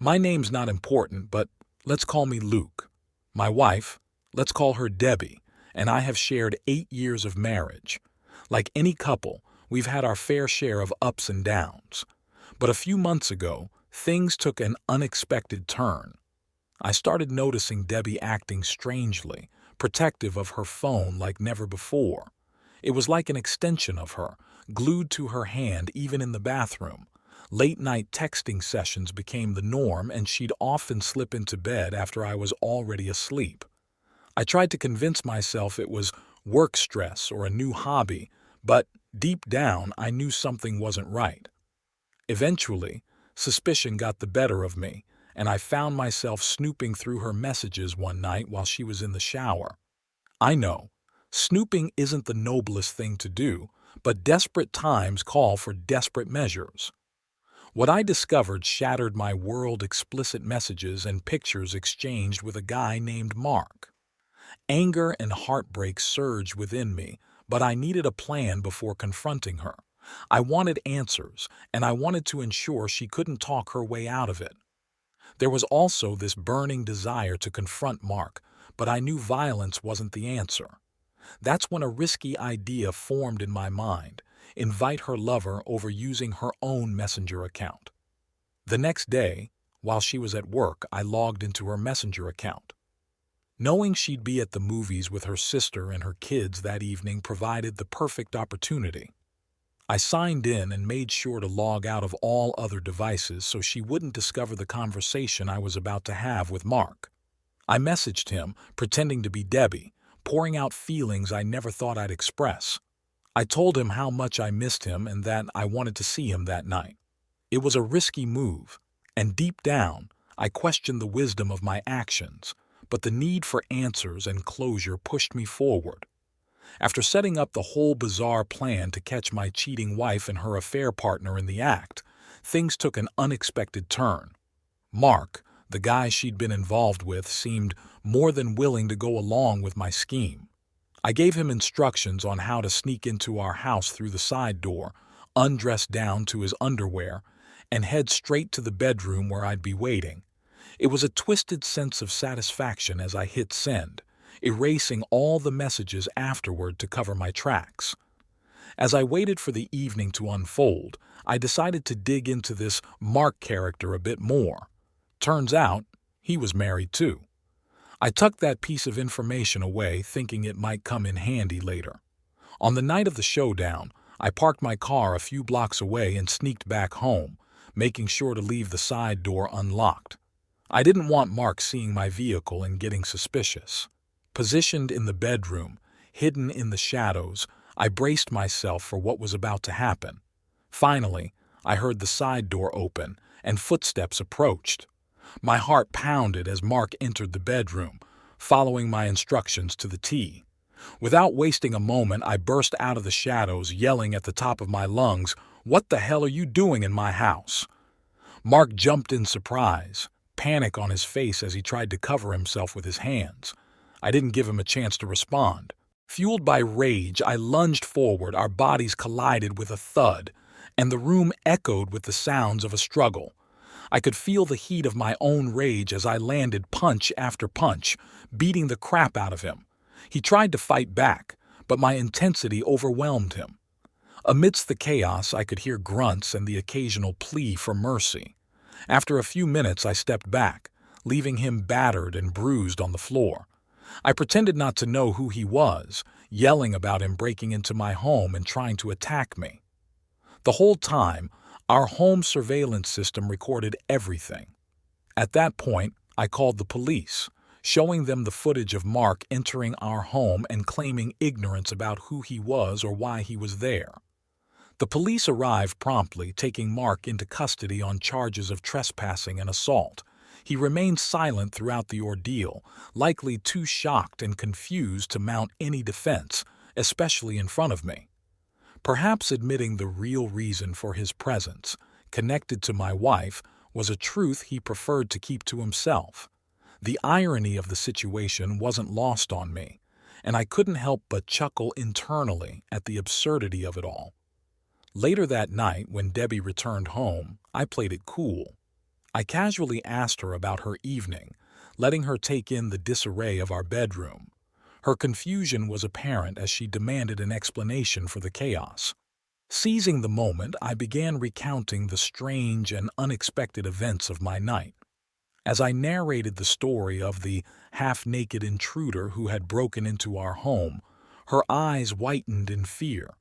My name's not important, but let's call me Luke. My wife, let's call her Debbie, and I have shared 8 years of marriage. Like any couple, we've had our fair share of ups and downs. But a few months ago, things took an unexpected turn. I started noticing Debbie acting strangely, protective of her phone like never before. It was like an extension of her, glued to her hand even in the bathroom. Late-night texting sessions became the norm, and she'd often slip into bed after I was already asleep. I tried to convince myself it was work stress or a new hobby, but deep down I knew something wasn't right. Eventually, suspicion got the better of me, and I found myself snooping through her messages one night while she was in the shower. I know, snooping isn't the noblest thing to do, but desperate times call for desperate measures. What I discovered shattered my world: explicit messages and pictures exchanged with a guy named Mark. Anger and heartbreak surged within me, but I needed a plan before confronting her. I wanted answers, and I wanted to ensure she couldn't talk her way out of it. There was also this burning desire to confront Mark, but I knew violence wasn't the answer. That's when a risky idea formed in my mind: invite her lover over using her own Messenger account. The next day, while she was at work, I logged into her Messenger account. Knowing she'd be at the movies with her sister and her kids that evening provided the perfect opportunity. I signed in and made sure to log out of all other devices so she wouldn't discover the conversation I was about to have with Mark. I messaged him, pretending to be Debbie, pouring out feelings I never thought I'd express. I told him how much I missed him and that I wanted to see him that night. It was a risky move, and deep down, I questioned the wisdom of my actions, but the need for answers and closure pushed me forward. After setting up the whole bizarre plan to catch my cheating wife and her affair partner in the act, things took an unexpected turn. Mark, the guy she'd been involved with, seemed more than willing to go along with my scheme. I gave him instructions on how to sneak into our house through the side door, undress down to his underwear, and head straight to the bedroom where I'd be waiting. It was a twisted sense of satisfaction as I hit send, erasing all the messages afterward to cover my tracks. As I waited for the evening to unfold, I decided to dig into this Mark character a bit more. Turns out, he was married too. I tucked that piece of information away, thinking it might come in handy later. On the night of the showdown, I parked my car a few blocks away and sneaked back home, making sure to leave the side door unlocked. I didn't want Mark seeing my vehicle and getting suspicious. Positioned in the bedroom, hidden in the shadows, I braced myself for what was about to happen. Finally, I heard the side door open and footsteps approached. My heart pounded as Mark entered the bedroom, following my instructions to the T. Without wasting a moment, I burst out of the shadows, yelling at the top of my lungs, "What the hell are you doing in my house?" Mark jumped in surprise, panic on his face as he tried to cover himself with his hands. I didn't give him a chance to respond. Fueled by rage, I lunged forward, our bodies collided with a thud, and the room echoed with the sounds of a struggle. I could feel the heat of my own rage as I landed punch after punch, beating the crap out of him. He tried to fight back, but my intensity overwhelmed him. Amidst the chaos, I could hear grunts and the occasional plea for mercy. After a few minutes, I stepped back, leaving him battered and bruised on the floor. I pretended not to know who he was, yelling about him breaking into my home and trying to attack me. The whole time, our home surveillance system recorded everything. At that point, I called the police, showing them the footage of Mark entering our home and claiming ignorance about who he was or why he was there. The police arrived promptly, taking Mark into custody on charges of trespassing and assault. He remained silent throughout the ordeal, likely too shocked and confused to mount any defense, especially in front of me. Perhaps admitting the real reason for his presence, connected to my wife, was a truth he preferred to keep to himself. The irony of the situation wasn't lost on me, and I couldn't help but chuckle internally at the absurdity of it all. Later that night, when Debbie returned home, I played it cool. I casually asked her about her evening, letting her take in the disarray of our bedroom. Her confusion was apparent as she demanded an explanation for the chaos. Seizing the moment, I began recounting the strange and unexpected events of my night. As I narrated the story of the half-naked intruder who had broken into our home, her eyes whitened in fear.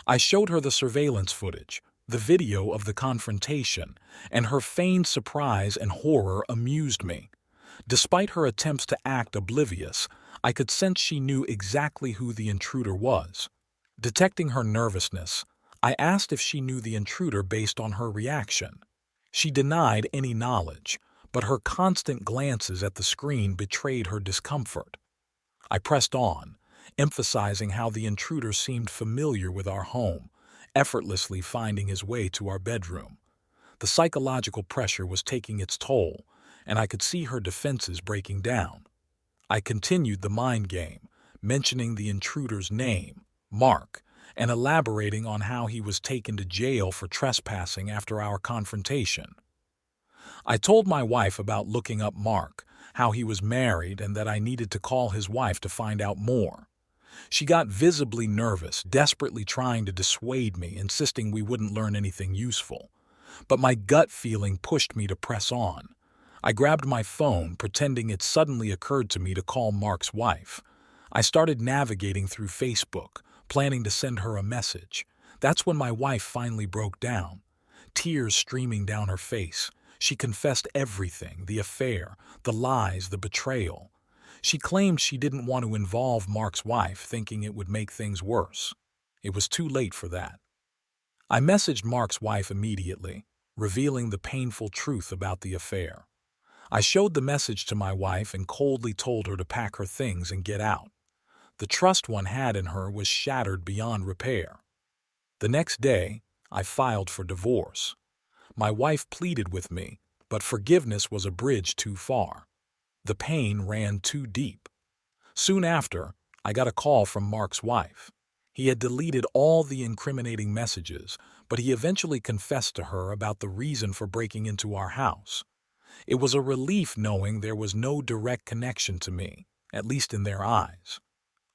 I showed her the surveillance footage, the video of the confrontation, and her feigned surprise and horror amused me. Despite her attempts to act oblivious, I could sense she knew exactly who the intruder was. Detecting her nervousness, I asked if she knew the intruder based on her reaction. She denied any knowledge, but her constant glances at the screen betrayed her discomfort. I pressed on, emphasizing how the intruder seemed familiar with our home, effortlessly finding his way to our bedroom. The psychological pressure was taking its toll, and I could see her defenses breaking down. I continued the mind game, mentioning the intruder's name, Mark, and elaborating on how he was taken to jail for trespassing after our confrontation. I told my wife about looking up Mark, how he was married, and that I needed to call his wife to find out more. She got visibly nervous, desperately trying to dissuade me, insisting we wouldn't learn anything useful. But my gut feeling pushed me to press on. I grabbed my phone, pretending it suddenly occurred to me to call Mark's wife. I started navigating through Facebook, planning to send her a message. That's when my wife finally broke down, tears streaming down her face. She confessed everything, the affair, the lies, the betrayal. She claimed she didn't want to involve Mark's wife, thinking it would make things worse. It was too late for that. I messaged Mark's wife immediately, revealing the painful truth about the affair. I showed the message to my wife and coldly told her to pack her things and get out. The trust one had in her was shattered beyond repair. The next day, I filed for divorce. My wife pleaded with me, but forgiveness was a bridge too far. The pain ran too deep. Soon after, I got a call from Mark's wife. He had deleted all the incriminating messages, but he eventually confessed to her about the reason for breaking into our house. It was a relief knowing there was no direct connection to me, at least in their eyes.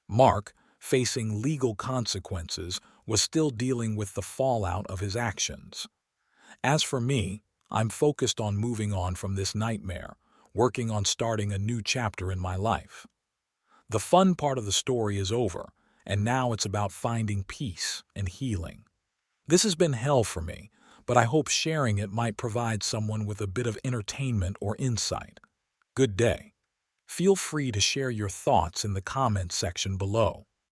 Mark, facing legal consequences, was still dealing with the fallout of his actions. As for me, I'm focused on moving on from this nightmare, working on starting a new chapter in my life. The fun part of the story is over, and now it's about finding peace and healing. This has been hell for me, but I hope sharing it might provide someone with a bit of entertainment or insight. Good day. Feel free to share your thoughts in the comments section below.